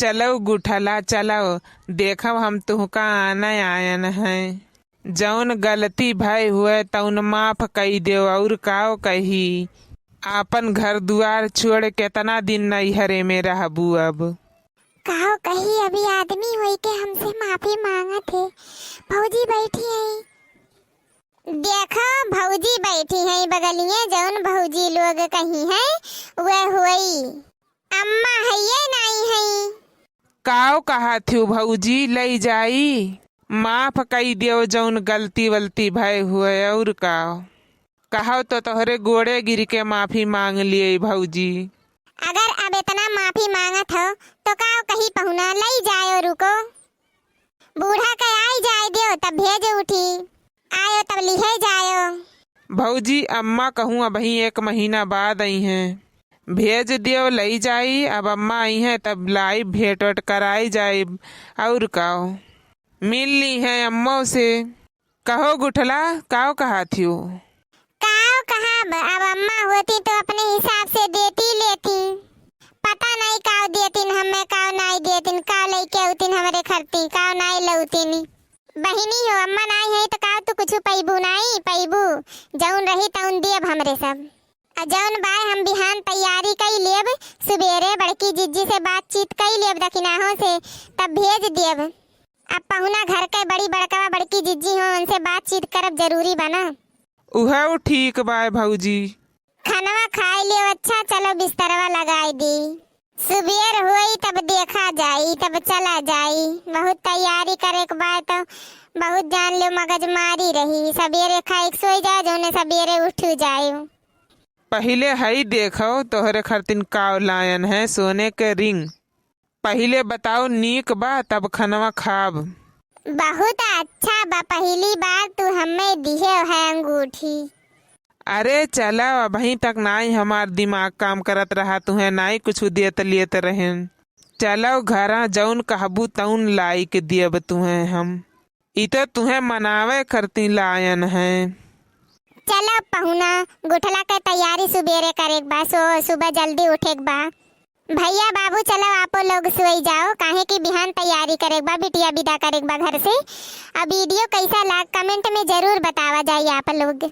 चलो गुठला चलो, देखो हम तुहका आना आयन है। जौन गलती भय हुए तौन माफ कई दे और काओ कही। आपन घर दुआर छोड़ केतना दिन नैहरे में रहबू अब। कहो कही अभी आदमी होई के हमसे माफी मांगत थे। भौजी बैठी है, देखो भौजी बैठी है बगलिए। जौन भौजी लोग कही है वह हुई अम्मा है ये नहीं है। काओ कहा थी भौजी लई जाई, माफ कई दियो जौन गलती वलती भय हुए और काओ। कहो तो तोहरे गोड़े गिर के माफी मांग लिए भौजी। अगर अब इतना माफी मांगत हो तो काओ कही पहुना लई जायो। रुको बूढ़ा के आई जाए दियो तब भेज उठी, आयो तब लिहे जायो। भौजी अम्मा कहूँ अब ही 1 महीना बाद आई हैं, भेज दियो लई जाई। अब अम्मा आई हैं तब लाई भेंट वट कराई जाए और काओ। मिल ली है अम्मों से। कहो गुठला काओ कहा थी। काओ कहा अब अम्मा होती तो अपने हिसाब से देती लेती। पता नहीं काओ देतीन हमें काओ नहीं देतीन। काओ लेके उतीन हमारे खरती काओ नहीं लउतीन। बहिनी हो अम्मा नहीं है तो काओ तो कुछ पैबू नहीं पैबू। जौन रही तौन देब हमरे सब। जौन बाय हम बिहान तैयारी कई लेब, सुबेरे बड़की जिज्जी से बातचीत कई लेब दखिनाहों से तब भेज देब। अब पहुना घर के बड़ी बड़का बड़की जिज्जी हो उनसे बातचीत करब जरूरी बना। उहा ठीक बाय भौजी। खानवा खाए लियो अच्छा, चलो बिस्तरवा लगाई दी। सुबेर हुई तब देखा जाई तब चला जाई। बहुत तैयारी करे के बाद तो बहुत जान लो मगज मारी रही। सबेरे खाई सोई जाओ जोने सबेरे उठ जायो। पहले हई देखो तोहरे खरतिन काव लायन है सोने के रिंग। पहले बताओ नीक बा तब खनवा खाब। बहुत अच्छा बा, पहली बार तू हमें दिहे है अंगूठी। अरे चलो अभी तक नाई हमार दिमाग काम करत रहा, तुहे नाई कुछ देत लियत रहेन। चलो घरा जौन कहबू तौन लाई के दियब तुहे हम। इतो तुहे मनावे करती लायन है। चलो पहुना गुठला के तैयारी सुबेरे करे बा, सुबह जल्दी उठे बा। भैया बाबू चलो आपो लोग सोई जाओ, काहे की बिहान तैयारी करे बा, बिटिया विदा करे बा घर से। अब वीडियो कैसा लाग कमेंट में जरूर बतावा जाइए आप लोग।